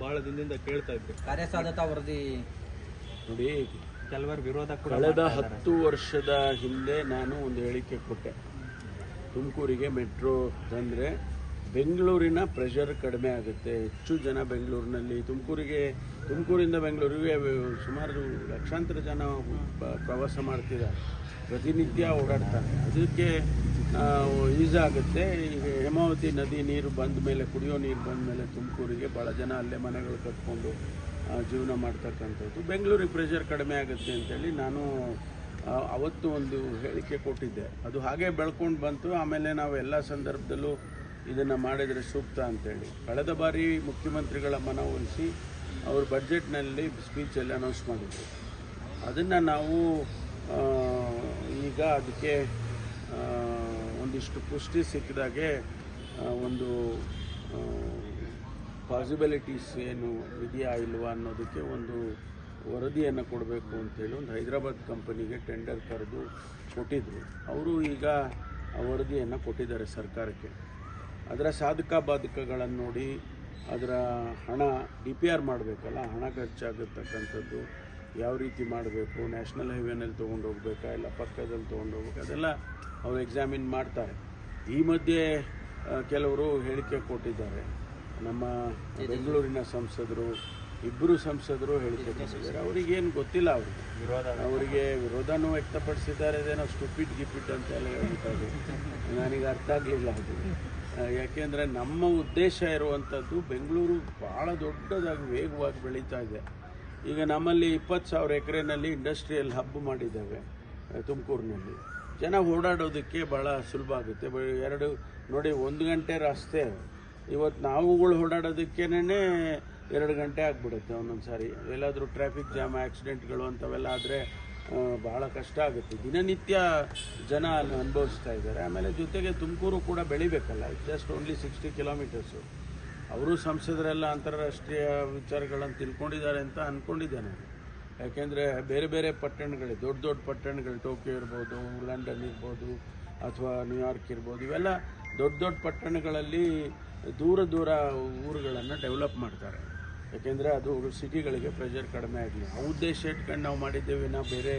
ಬಹಳ ದಿನದಿಂದ ಕೇಳ್ತಾ ಇದ್ದೆ. ಕಾರ್ಯಸಾಧ್ಯತಾ ವರದಿ ನೋಡಿ, ಕೆಲವರು ವಿರೋಧ ಕೂಡ ಕಳೆದ 10 ವರ್ಷದ ಹಿಂದೆ ನಾನು ಒಂದು ಹೇಳಿಕೆ ಕೊಟ್ಟೆ. ತುಮಕೂರಿಗೆ ಮೆಟ್ರೋ ತಂದರೆ ಬೆಂಗಳೂರಿನ ಪ್ರೆಷರ್ ಕಡಿಮೆ ಆಗುತ್ತೆ, ಹೆಚ್ಚು ಜನ ಬೆಂಗಳೂರಿನಲ್ಲಿ ತುಮಕೂರಿಂದ ಬೆಂಗಳೂರಿಗೆ ಸುಮಾರು ಲಕ್ಷಾಂತರ ಜನ ಪ್ರವಾಸ ಮಾಡ್ತಿದ್ದಾರೆ, ಪ್ರತಿನಿತ್ಯ ಓಡಾಡ್ತಾರೆ. ಅದಕ್ಕೆ ಈಸಾಗುತ್ತೆ. ಈಗ ಹೇಮಾವತಿ ನದಿ ನೀರು ಬಂದ ಮೇಲೆ, ಕುಡಿಯೋ ನೀರು ಬಂದ ಮೇಲೆ ತುಮಕೂರಿಗೆ ಭಾಳ ಜನ ಅಲ್ಲೇ ಮನೆಗಳು ಕಟ್ಕೊಂಡು ಜೀವನ ಮಾಡ್ತಕ್ಕಂಥದ್ದು. ಬೆಂಗಳೂರಿಗೆ ಪ್ರೆಷರ್ ಕಡಿಮೆ ಆಗುತ್ತೆ ಅಂತೇಳಿ ನಾನು ಅವತ್ತು ಒಂದು ಹೇಳಿಕೆ ಕೊಟ್ಟಿದ್ದೆ. ಅದು ಹಾಗೆ ಬೆಳ್ಕೊಂಡು ಬಂತು. ಆಮೇಲೆ ನಾವು ಎಲ್ಲ ಸಂದರ್ಭದಲ್ಲೂ ಇದನ್ನು ಮಾಡಿದರೆ ಸೂಕ್ತ ಅಂತೇಳಿ ಕಳೆದ ಬಾರಿ ಮುಖ್ಯಮಂತ್ರಿಗಳ ಮನವೊಲಿಸಿ ಅವರು ಬಡ್ಜೆಟ್ನಲ್ಲಿ ಸ್ಪೀಚಲ್ಲಿ ಅನೌನ್ಸ್ ಮಾಡಿದ್ರು. ಅದನ್ನು ನಾವು ಈಗ ಅದಕ್ಕೆ ಒಂದಿಷ್ಟು ಪುಷ್ಟಿ ಸಿಕ್ಕಿದಾಗೆ ಒಂದು ಪಾಸಿಬಿಲಿಟೀಸ್ ಏನು ಇದೆಯಾ ಇಲ್ವಾ ಅನ್ನೋದಕ್ಕೆ ಒಂದು ವರದಿಯನ್ನು ಕೊಡಬೇಕು ಅಂತೇಳಿ ಒಂದು ಹೈದರಾಬಾದ್ ಕಂಪನಿಗೆ ಟೆಂಡರ್ ಕರೆದು ಕೊಟ್ಟಿದ್ದರು. ಅವರು ಈಗ ಆ ವರದಿಯನ್ನು ಕೊಟ್ಟಿದ್ದಾರೆ ಸರ್ಕಾರಕ್ಕೆ. ಅದರ ಸಾಧಕ ಬಾಧಕಗಳನ್ನು ನೋಡಿ, ಅದರ ಹಣ DPR ಮಾಡಬೇಕಲ್ಲ, ಹಣ ಖರ್ಚಾಗಿರ್ತಕ್ಕಂಥದ್ದು ಯಾವ ರೀತಿ ಮಾಡಬೇಕು, ನ್ಯಾಷನಲ್ ಹೈವೇನಲ್ಲಿ ತೊಗೊಂಡು ಹೋಗ್ಬೇಕಾ ಇಲ್ಲ ಪಕ್ಕದಲ್ಲಿ ತೊಗೊಂಡು ಹೋಗ್ಬೇಕು, ಅದೆಲ್ಲ ಅವರು ಎಕ್ಸಾಮಿನ್ ಮಾಡ್ತಾರೆ. ಈ ಮಧ್ಯೆ ಕೆಲವರು ಹೇಳಿಕೆ ಕೊಟ್ಟಿದ್ದಾರೆ. ನಮ್ಮ ಬೆಂಗಳೂರಿನ ಸಂಸದರು, ಇಬ್ಬರು ಸಂಸದರು ಹೇಳಿಕೆ ಕೊಟ್ಟಿದ್ದಾರೆ. ಅವರಿಗೇನು ಗೊತ್ತಿಲ್ಲ, ಅವರಿಗೆ ವಿರೋಧನೂ ವ್ಯಕ್ತಪಡಿಸಿದ್ದಾರೆ. ಅದೇನೋ ಸ್ಟುಪಿಡ್ ಗಿಪಿಟ್ ಅಂತೆಲ್ಲ ಹೇಳ್ತಾರೆ. ನನಗೆ ಅರ್ಥ ಆಗಲಿಲ್ಲ ಅದು. ಯಾಕೆಂದರೆ ನಮ್ಮ ಉದ್ದೇಶ ಇರುವಂಥದ್ದು ಬೆಂಗಳೂರು ಭಾಳ ದೊಡ್ಡದಾಗಿ ವೇಗವಾಗಿ ಬೆಳೀತಾ ಇದೆ. ಈಗ ನಮ್ಮಲ್ಲಿ 20,000 ಎಕರೆನಲ್ಲಿ ಇಂಡಸ್ಟ್ರಿಯಲ್ ಹಬ್ ಮಾಡಿದ್ದೇವೆ ತುಮಕೂರಿನಲ್ಲಿ. ಜನ ಓಡಾಡೋದಕ್ಕೆ ಭಾಳ ಸುಲಭ ಆಗುತ್ತೆ. ನೋಡಿ, 1 ಗಂಟೆ ರಸ್ತೆ ಇವತ್ತು ನಾವುಗಳು ಓಡಾಡೋದಕ್ಕೇನೆ 2 ಗಂಟೆ ಆಗಿಬಿಡುತ್ತೆ ಒಂದೊಂದು ಸಾರಿ. ಎಲ್ಲಾದರೂ ಟ್ರಾಫಿಕ್ ಜಾಮ್, ಆಕ್ಸಿಡೆಂಟ್ಗಳು ಅಂಥವೆಲ್ಲ ಆದರೆ ಭಾಳ ಕಷ್ಟ ಆಗುತ್ತೆ. ದಿನನಿತ್ಯ ಜನ ಅಲ್ಲಿ ಅನುಭವಿಸ್ತಾ ಇದ್ದಾರೆ. ಆಮೇಲೆ ಜೊತೆಗೆ ತುಮಕೂರು ಕೂಡ ಬೆಳಿಬೇಕಲ್ಲ. Just only 60 kilometres. ಅವರು ಸಂಸದರೆಲ್ಲ ಅಂತಾರಾಷ್ಟ್ರೀಯ ವಿಚಾರಗಳನ್ನು ತಿಳ್ಕೊಂಡಿದ್ದಾರೆ ಅಂತ ಅಂದ್ಕೊಂಡಿದ್ದೇನೆ. ಯಾಕೆಂದರೆ ಬೇರೆ ಬೇರೆ ಪಟ್ಟಣಗಳು, ದೊಡ್ಡ ದೊಡ್ಡ ಪಟ್ಟಣಗಳು, ಟೋಕಿಯೋ ಇರ್ಬೋದು, ಲಂಡನ್ ಇರ್ಬೋದು, ಅಥವಾ ನ್ಯೂಯಾರ್ಕ್ ಇರ್ಬೋದು, ಇವೆಲ್ಲ ದೊಡ್ಡ ದೊಡ್ಡ ಪಟ್ಟಣಗಳಲ್ಲಿ ದೂರ ದೂರ ಊರುಗಳನ್ನು ಡೆವಲಪ್ ಮಾಡ್ತಾರೆ. ಯಾಕೆಂದರೆ ಅದು ಸಿಟಿಗಳಿಗೆ ಪ್ರೆಷರ್ ಕಡಿಮೆ ಆಗಲಿ, ಆ ಉದ್ದೇಶ ಇಟ್ಕೊಂಡು ನಾವು ಮಾಡಿದ್ದೇವೆ. ನಾವು ಬೇರೆ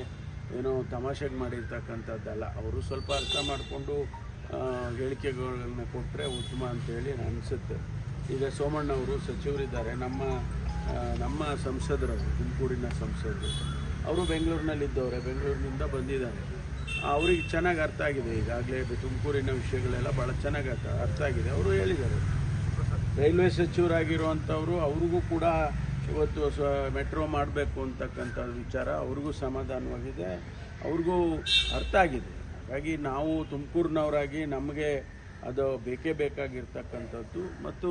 ಏನೋ ತಮಾಷೆಗೆ ಮಾಡಿರ್ತಕ್ಕಂಥದ್ದಲ್ಲ. ಅವರು ಸ್ವಲ್ಪ ಅರ್ಥ ಮಾಡಿಕೊಂಡು ಹೇಳಿಕೆಗಳನ್ನ ಕೊಟ್ಟರೆ ಉತ್ತಮ ಅಂತೇಳಿ ಅನಿಸುತ್ತೆ. ಈಗ ಸೋಮಣ್ಣವರು ಸಚಿವರಿದ್ದಾರೆ, ನಮ್ಮ ಸಂಸದರು, ತುಮಕೂರಿನ ಸಂಸದರು. ಅವರು ಬೆಂಗಳೂರಿನಲ್ಲಿದ್ದವರೇ, ಬೆಂಗಳೂರಿನಿಂದ ಬಂದಿದ್ದಾರೆ. ಅವ್ರಿಗೆ ಚೆನ್ನಾಗಿ ಅರ್ಥ ಆಗಿದೆ. ಈಗಾಗಲೇ ತುಮಕೂರಿನ ವಿಷಯಗಳೆಲ್ಲ ಭಾಳ ಚೆನ್ನಾಗಿ ಅರ್ಥ ಆಗಿದೆ. ಅವರು ಹೇಳಿದ್ದಾರೆ. ರೈಲ್ವೆ ಸಚಿವರಾಗಿರುವಂಥವರು, ಅವ್ರಿಗೂ ಕೂಡ ಇವತ್ತು ಮೆಟ್ರೋ ಮಾಡಬೇಕು ಅಂತಕ್ಕಂಥ ವಿಚಾರ ಅವ್ರಿಗೂ ಸಮಾಧಾನವಾಗಿದೆ, ಅವ್ರಿಗೂ ಅರ್ಥ ಆಗಿದೆ. ಹಾಗಾಗಿ ನಾವು ತುಮಕೂರಿನವರಾಗಿ ನಮಗೆ ಅದು ಬೇಕೇ ಬೇಕಾಗಿರ್ತಕ್ಕಂಥದ್ದು. ಮತ್ತು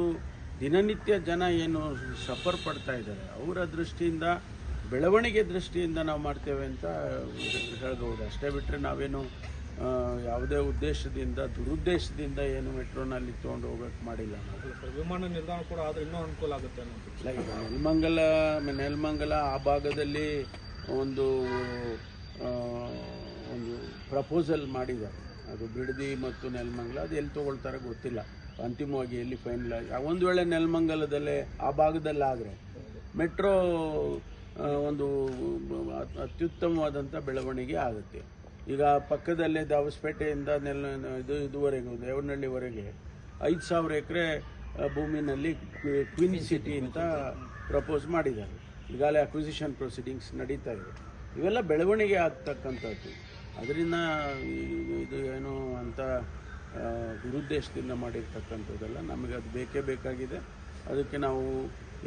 ದಿನನಿತ್ಯ ಜನ ಏನು ಸಫರ್ ಪಡ್ತಾ ಇದ್ದಾರೆ, ಅವರ ದೃಷ್ಟಿಯಿಂದ, ಬೆಳವಣಿಗೆ ದೃಷ್ಟಿಯಿಂದ ನಾವು ಮಾಡ್ತೇವೆ ಅಂತ ಹೇಳ್ಬೋದು. ಅಷ್ಟೇ ಬಿಟ್ಟರೆ ನಾವೇನು ಯಾವುದೇ ಉದ್ದೇಶದಿಂದ, ದುರುದ್ದೇಶದಿಂದ ಏನು ಮೆಟ್ರೋನಲ್ಲಿ ತೊಗೊಂಡು ಹೋಗೋಕ್ಕೆ ಮಾಡಿಲ್ಲ. ವಿಮಾನ ನಿಲ್ದಾಣ ಕೂಡ ಆದರೆ ಇನ್ನೂ ಅನುಕೂಲ ಆಗುತ್ತೆ ಇಲ್ಲ. ಈಗ ನೆಲಮಂಗಲ ಆ ಭಾಗದಲ್ಲಿ ಒಂದು ಪ್ರಪೋಸಲ್ ಮಾಡಿದ್ದಾರೆ. ಅದು ಬಿಡದಿ ಮತ್ತು ನೆಲಮಂಗಲ, ಅದು ಎಲ್ಲಿ ತೊಗೊಳ್ತಾರೆ ಗೊತ್ತಿಲ್ಲ. ಅಂತಿಮವಾಗಿ ಎಲ್ಲಿ ಫೈನಲ್ ಆಗಿ, ಒಂದು ವೇಳೆ ನೆಲಮಂಗಲದಲ್ಲೇ ಆ ಭಾಗದಲ್ಲಿ ಆದರೆ ಮೆಟ್ರೋ ಒಂದು ಅತ್ಯುತ್ತಮವಾದಂಥ ಬೆಳವಣಿಗೆ ಆಗುತ್ತೆ. ಈಗ ಪಕ್ಕದಲ್ಲೇ ದಾವಸ್ಪೇಟೆಯಿಂದ ಇದುವರೆಗೂ ದೇವನಹಳ್ಳಿವರೆಗೆ 5,000 ಎಕರೆ ಭೂಮಿನಲ್ಲಿ ಕ್ವೀನ್ ಸಿಟಿ ಅಂತ ಪ್ರಪೋಸ್ ಮಾಡಿದ್ದಾರೆ. ಈಗಾಗಲೇ ಅಕ್ವಿಸಿಷನ್ ಪ್ರೊಸೀಡಿಂಗ್ಸ್ ನಡೀತಾ ಇದೆ. ಇವೆಲ್ಲ ಬೆಳವಣಿಗೆ ಆಗ್ತಕ್ಕಂಥದ್ದು. ಅದರಿಂದ ಇದು ಏನು ಅಂತ ದುರುದ್ದೇಶದಿಂದ ಮಾಡಿರ್ತಕ್ಕಂಥದ್ದೆಲ್ಲ. ನಮಗೆ ಅದು ಬೇಕೇ ಬೇಕಾಗಿದೆ. ಅದಕ್ಕೆ ನಾವು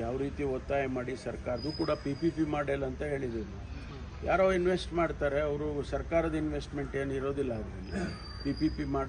ಯಾವ ರೀತಿ ಒತ್ತಾಯ ಮಾಡಿ ಸರ್ಕಾರದ್ದು ಕೂಡ PPP ಮಾಡೆಲ್ ಅಂತ ಹೇಳಿದ್ದೀವಿ ನಾವು. ಯಾರೋ ಇನ್ವೆಸ್ಟ್ ಮಾಡ್ತಾರೆ, ಅವರು ಸರ್ಕಾರದ ಇನ್ವೆಸ್ಟ್ಮೆಂಟ್ ಏನು ಇರೋದಿಲ್ಲ. ಅದರಲ್ಲಿ PPP ಮಾಡೆಲ್